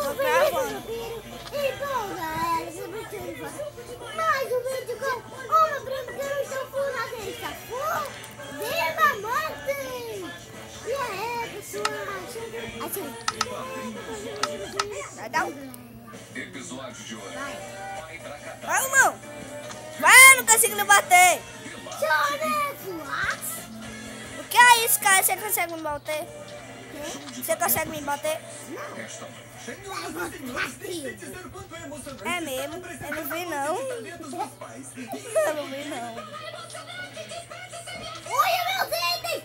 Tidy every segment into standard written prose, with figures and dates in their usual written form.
Tô gravando. E bom, galera, sobre tudo. Mais um vídeo com uma brincadeira full na sexta. Viva Monte! E aí, pessoal? Assim. Vai dar Episódio de hoje. Vai, irmão! Vai, eu não consigo me bater! O que é isso, cara? Você consegue me bater? Você consegue me bater? É mesmo? Eu não vi não. Eu não vi não. Olha meus itens!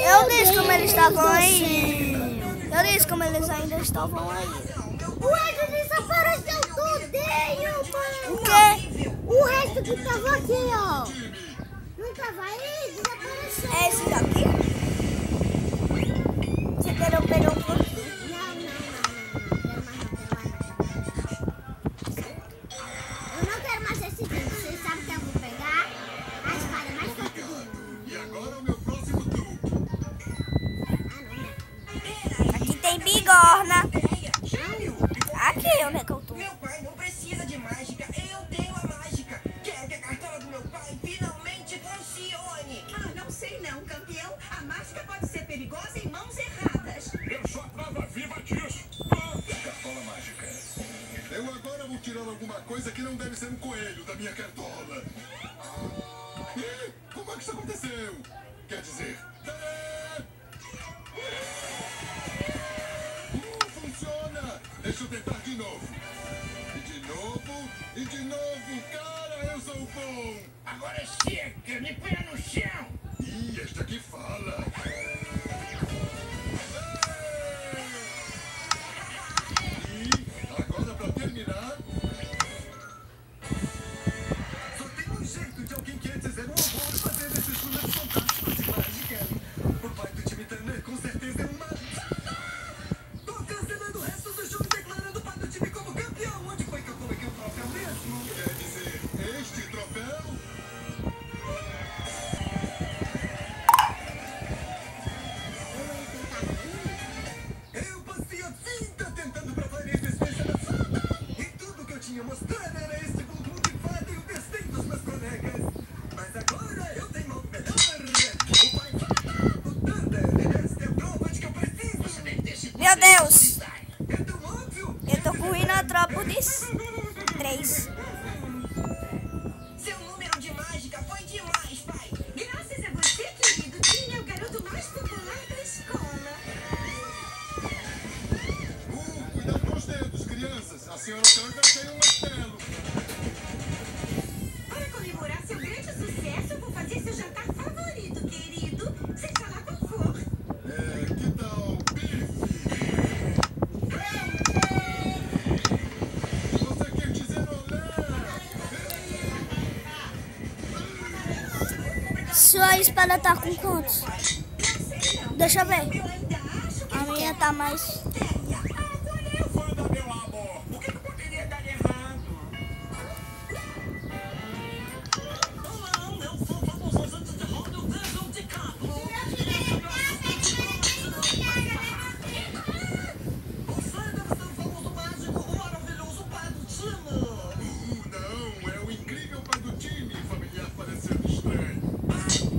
Eu disse como eles estavam aí. Eu disse como eles ainda estavam aí. O resto desapareceu tudinho, mano. O quê? O resto que tava aqui, ó. Não tava aí, desapareceu. É esse daqui? Você quer eu pegar um pouquinho? Não. Eu não quero mais esse vídeo. Vocês sabem que eu vou pegar a espada mais forte do mundo. E agora o meu próximo truque. Aqui tem bigorna. Aqui, onde é que eu tô? Meu pai não precisa de mágica, eu tenho a mágica. Quero que a cartola do meu pai finalmente funcione. Ah, não sei não, campeão. A mágica pode ser perigosa em mãos erradas. Eu sou a prova viva disso. Cartola mágica. Eu agora vou tirar alguma coisa que não deve ser um coelho da minha cartola. Como é que isso aconteceu? Quer dizer... funciona! Deixa eu tentar de novo. E de novo, cara, eu sou bom! Agora chega, me põe no chão. Ih, esta aqui fala. E agora pra terminar... Só tem um jeito de alguém que antes era um horror fazer esses bonecos fantásticos de mágica. O pai do time Tanner com certeza é uma... Tô cancelando o resto do jogo declarando o pai do time como campeão. Onde foi que eu coloquei o troféu mesmo? Quer dizer, este troféu? Eu passei a vida tentando provar esse espécie da fama. E tudo que eu tinha mostrado era esse bumbum de fada e o desenho dos meus colegas. Mas agora eu tenho o melhor. O pai o Thunder. Esta é a prova de que eu preciso. Meu Deus! É tão óbvio. Eu tô com o Rhinotrópolis 3. Seu número de mágica foi demais, pai. Graças a você, querido, Tim é o garoto mais popular da escola. Cuidado com os dedos, crianças. A senhora Turner tem um martelo. Para comemorar seu grande sucesso, eu vou fazer seu jantar favorito, querido. Seja lá qual for. Que tal bife? Você quer dizer olé? Sua espada tá com quantos? Deixa eu ver. Eu ainda acho que A minha tá mais... Fanda, meu amor. O que poderia dar errado? Não, eu sou o famoso usante de roda do Dungeon de Campo. O Fanda, você é o famoso mágico, o maravilhoso pai do time. Não, é o incrível pai do time, familiar parecendo estranho.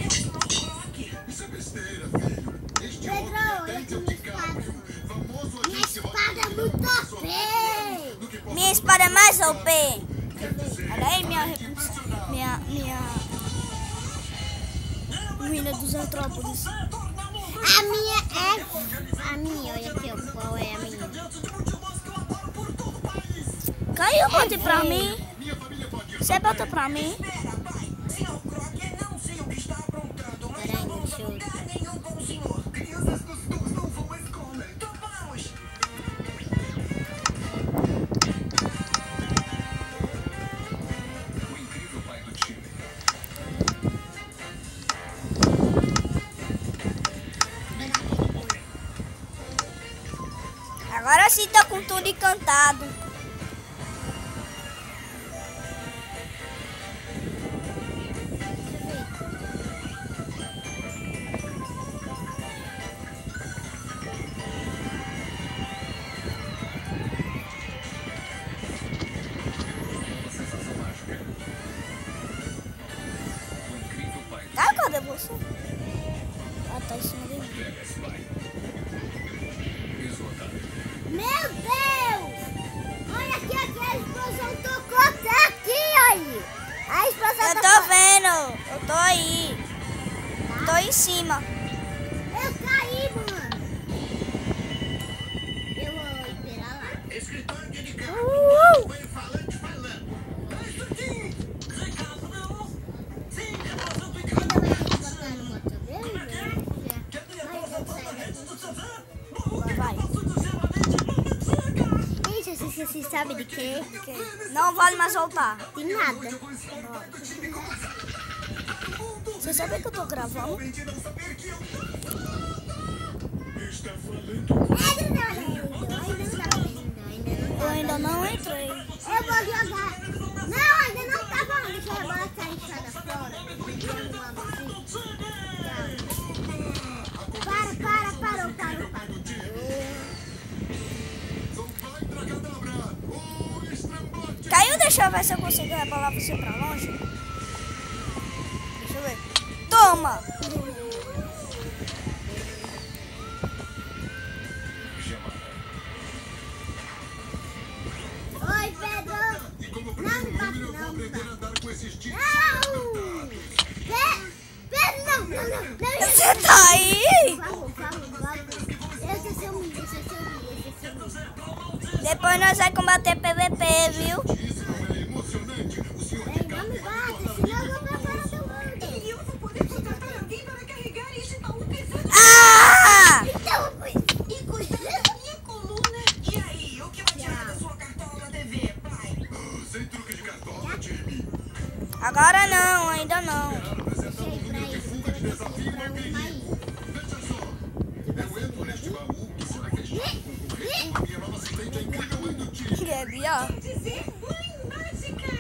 Eu sou o Croc. Isso é besteira, filho. Este homem é Daniel DiCaprio, famoso Minha agente espada é muito do que OP! possa Minha espada é mais OP! quer dizer, Olha aí minha impressionante. ruína dos Antrópolis. A minha é... A minha, olha aqui, ó, qual é a minha? Caiu, bote pra mim. Minha família pode ir. Você bota pra mim. Espera, pai. Senhor Croc, não sei o que está aprontando, mas Peraí, não vamos deixa eu- a lugar nenhum com o senhor. Crianças dos dois não vão à escola. Então vamos. O incrível pai do time. Agora sim tô com tudo encantado. cima. Eu caí, mano. Eu vou esperar lá. Escritório de carro. Foi o falante falando. Recado não. Sim, represando em Ainda vai ter que botar no motor dele, né? Quer me apresentar na rede do Cezé? Vai. Gente, você sabe de quê? Não vale mais voltar. De nada. Você sabe que eu tô gravando? Aprendi a não saber que eu... Está falando. Eu ainda não entrei. Eu vou jogar. Não, ainda não tá bom. Deixa eu botar a enxada fora. Parou. Caiu, deixa eu ver se eu consigo rebolar você pra longe. Deixa eu ver. Toma! Oi, Pedro. E como Não, primeiro não, número, eu vou não. aprender a andar com esses tipos. Não! Pedro, não. Você tá aí? Vamos. Esse é seu milho. Depois nós vamos combater PVP, viu? Isso não é emocionante. O senhor Ei, não me bate, senão eu vou pra fora do mundo. E eu vou poder contratar alguém para carregar este baú pesado. Ah! Então, E cuidar da minha coluna. E aí, o que vai tirar da sua cartola na TV, pai? sem truque de cartola, Jimmy. Agora não, ainda não. Apresentar um número de fuga de desafio a perigo. Veja só. Eu entro neste baú. Será que este concorrente com a minha nova assistente é incrível mãe do time? É pior. Dizer mãe mágica.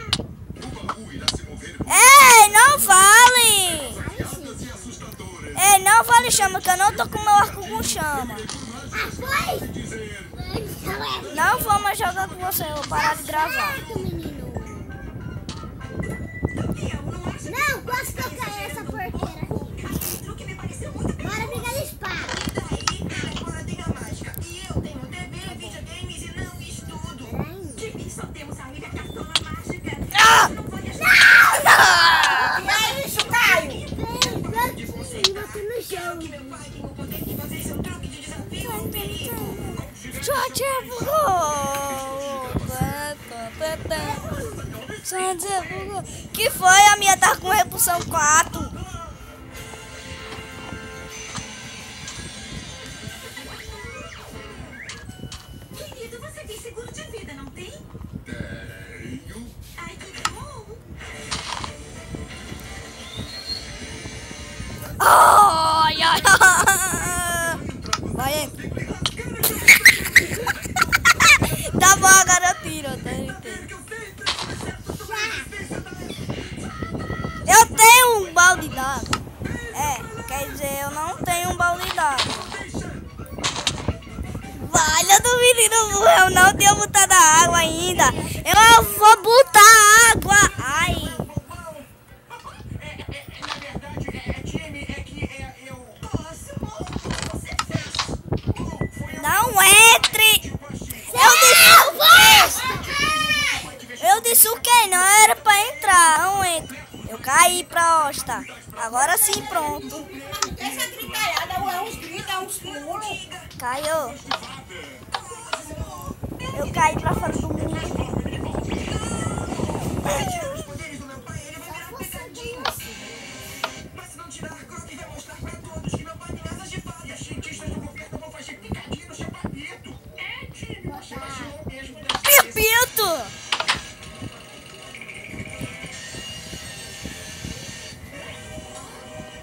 O baú irá se mover com Ei, não fale! piadas e assustadoras. Ei, não fale chama, que eu não tô com meu arco com chama. foi? Dizer, Não vou mais jogar com você, eu vou parar de gravar. Menino. Eu não acho Não, posso tocar essa porqueira aqui. que truque me pareceu muito bem. Bora brigar de espada. E daí, agora tem a mágica. E eu tenho TV, videogames e não estudo. De mim só temos a ilha cartola mágica. Ah! Não pode achar. Que é isso, Caio? Vem, você no chão. Que meu pai tem o poder de fazer seu truque de desafio ao perigo. Só te bugou. Que foi? A minha tá com repulsão 4. Querido, você tem seguro de vida, não tem? tenho. Ai, que bom. Ai, ai, ai. Vai. Tá bom, agora eu tiro. Eu tenho um balde d'água. Quer dizer, eu não tenho um balde d'água. Valha do menino burro, eu não tenho botado a água ainda. Eu vou botar água. Ai. Na verdade, time, é que eu... Posso? Você fez. Não entre. Eu disse o que? Não era pra entrar. Não entra. Eu caí pra hosta. Agora sim, pronto. Essa gritalhada é uns gritos, é uns pulos. Caiu. Eu caí pra fora do mundo. Os poderes do meu pai, ele vai virar pegadinho. Mas se não tirar, Croc vai mostrar pra todos que meu pai tem asas de fada. Os cientistas do governo vão fazer picadinho no seu papito. É, time, você vacilou mesmo. Pepito!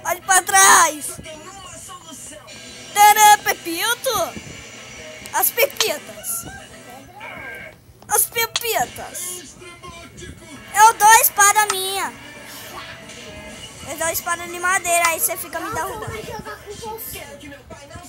Olhe pra trás. Tem uma solução. Tadã, Pepito! As pepitas. As pepitas. Eu dou a espada minha. Eu dou a espada de madeira, aí você fica me derrubando. Vai jogar com você. Quero que meu pai não